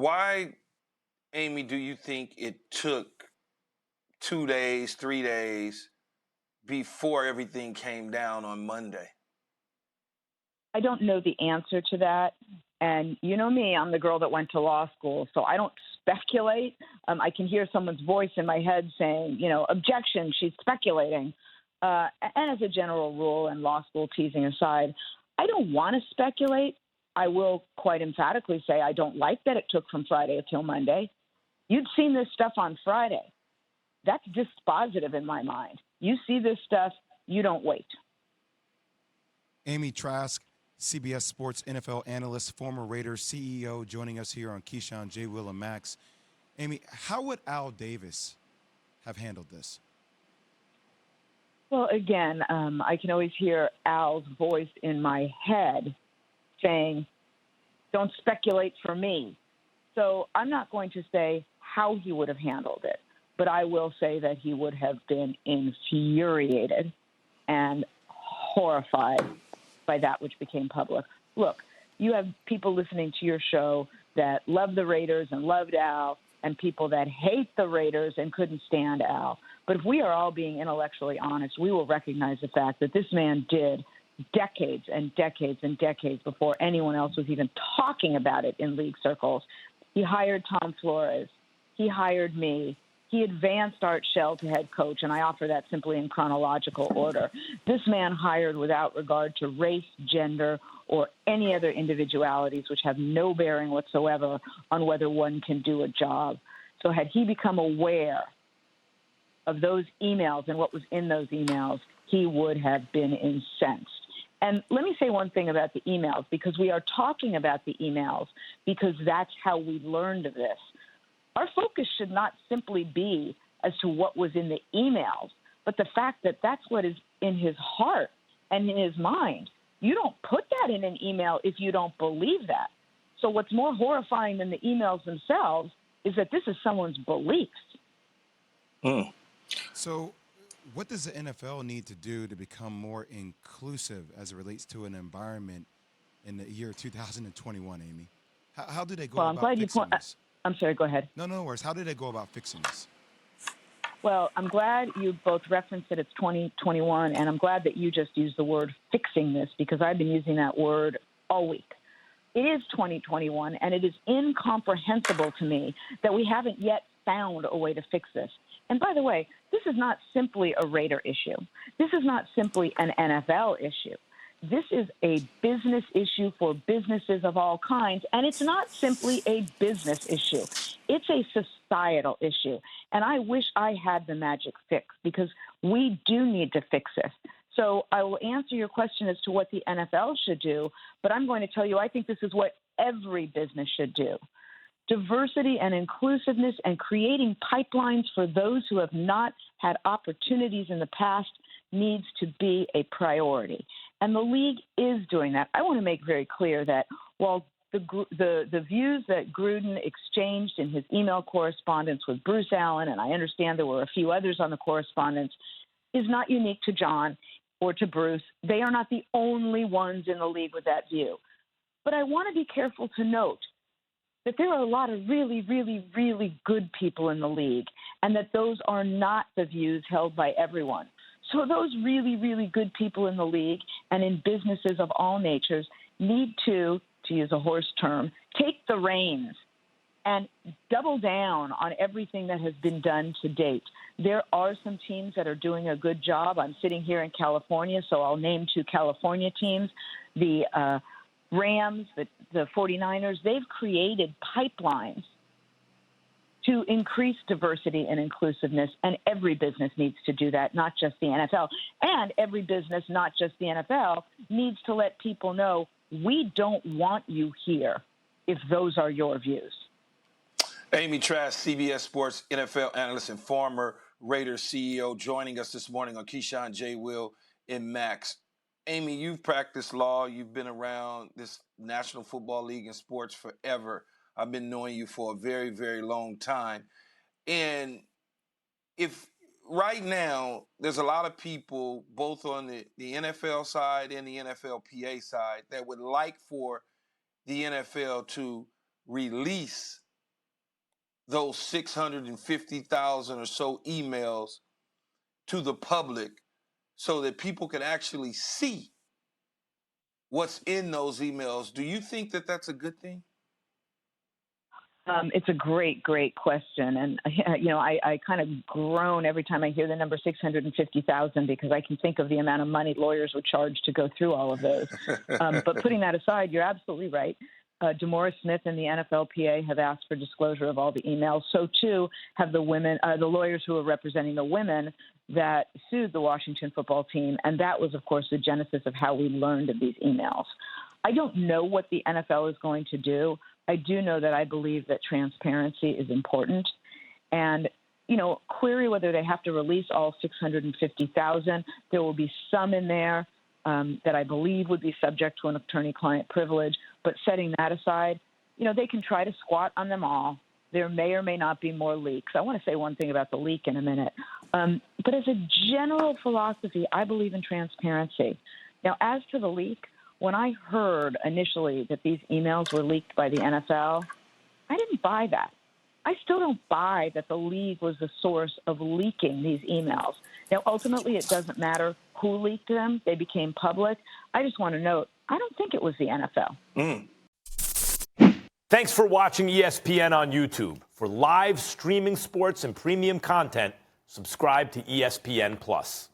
Why, Amy, do you think it took 2 days, 3 days before everything came down on Monday? I don't know the answer to that. And you know me, I'm the girl that went to law school, so I don't speculate. I can hear someone's voice in my head saying, objection, she's speculating. And as a general rule, and law school teasing aside, I don't want to speculate. I will quite emphatically say I don't like that it took from Friday until Monday. You'd seen this stuff on Friday. That's dispositive in my mind. You see this stuff, you don't wait. Amy Trask, CBS Sports NFL analyst, former Raiders CEO, joining us here on Keyshawn, JWill Max. Amy, how would Al Davis have handled this? Well, again, I can always hear Al's voice in my head saying, don't speculate for me. So I'm not going to say how he would have handled it, but I will say that he would have been infuriated and horrified by that which became public. Look, you have people listening to your show that love the Raiders and loved Al, and people that hate the Raiders and couldn't stand Al. But if we are all being intellectually honest, we will recognize the fact that this man did decades and decades and decades before anyone else was even talking about it in league circles. He hired Tom Flores. He hired me. He advanced Art Shell to head coach, and I offer that simply in chronological order. This man hired without regard to race, gender, or any other individualities which have no bearing whatsoever on whether one can do a job. So had he become aware of those emails and what was in those emails, he would have been incensed. And let me say one thing about the emails, because we are talking about the emails because that's how we learned of this. Our focus should not simply be as to what was in the emails, but the fact that that's what is in his heart and in his mind. You don't put that in an email if you don't believe that. So what's more horrifying than the emails themselves is that this is someone's beliefs. So what does the NFL need to do to become more inclusive as it relates to an environment in the year 2021, Amy? How do they go about fixing this? I'm sorry, go ahead. No worries. How do they go about fixing this? Well, I'm glad you both referenced that it's 2021, and I'm glad that you just used the word fixing this, because I've been using that word all week. It is 2021, and it is incomprehensible to me that we haven't yet found a way to fix this. And by the way, this is not simply a Raider issue. This is not simply an NFL issue. This is a business issue for businesses of all kinds, and it's not simply a business issue. It's a societal issue, and I wish I had the magic fix, because we do need to fix this. So I will answer your question as to what the NFL should do, but I'm going to tell you I think this is what every business should do. Diversity and inclusiveness and creating pipelines for those who have not had opportunities in the past needs to be a priority. And the league is doing that. I want to make very clear that while the views that Gruden exchanged in his email correspondence with Bruce Allen, and I understand there were a few others on the correspondence, is not unique to John or to Bruce. They are not the only ones in the league with that view. But I want to be careful to note that there are a lot of really, really, really good people in the league, and that those are not the views held by everyone. So those really, really good people in the league and in businesses of all natures need to use a horse term, take the reins and double down on everything that has been done to date. There are some teams that are doing a good job. I'm sitting here in California, so I'll name two California teams. The Rams, the 49ers, they've created pipelines to increase diversity and inclusiveness, and every business needs to do that, not just the NFL. And every business, not just the NFL, needs to let people know we don't want you here if those are your views. Amy Trask, CBS Sports NFL analyst and former Raiders CEO, joining us this morning on Keyshawn, JWill Max. Amy, you've practiced law. You've been around this National Football League and sports forever. I've been knowing you for a very, very long time. And if right now there's a lot of people, both on the NFL side and the NFLPA side, that would like for the NFL to release those 650,000 or so emails to the public so that people can actually see what's in those emails. Do you think that that's a good thing? It's a great, great question. And, I kind of groan every time I hear the number 650,000 because I can think of the amount of money lawyers would charge to go through all of those. But putting that aside, you're absolutely right. DeMaurice Smith and the NFLPA have asked for disclosure of all the emails. So, too, have the lawyers who are representing the women that sued the Washington football team. And that was, of course, the genesis of how we learned of these emails. I don't know what the NFL is going to do. I do know that I believe that transparency is important. And, query whether they have to release all 650,000. There will be some in there that I believe would be subject to an attorney-client privilege. But setting that aside, they can try to squat on them all. There may or may not be more leaks. I want to say one thing about the leak in a minute. But as a general philosophy, I believe in transparency. Now, as to the leak, when I heard initially that these emails were leaked by the NFL, I didn't buy that. I still don't buy that the league was the source of leaking these emails. Now, ultimately, it doesn't matter who leaked them. They became public. I just want to note, I don't think it was the NFL. Thanks for watching ESPN on YouTube. For live streaming sports and premium content, subscribe to ESPN+.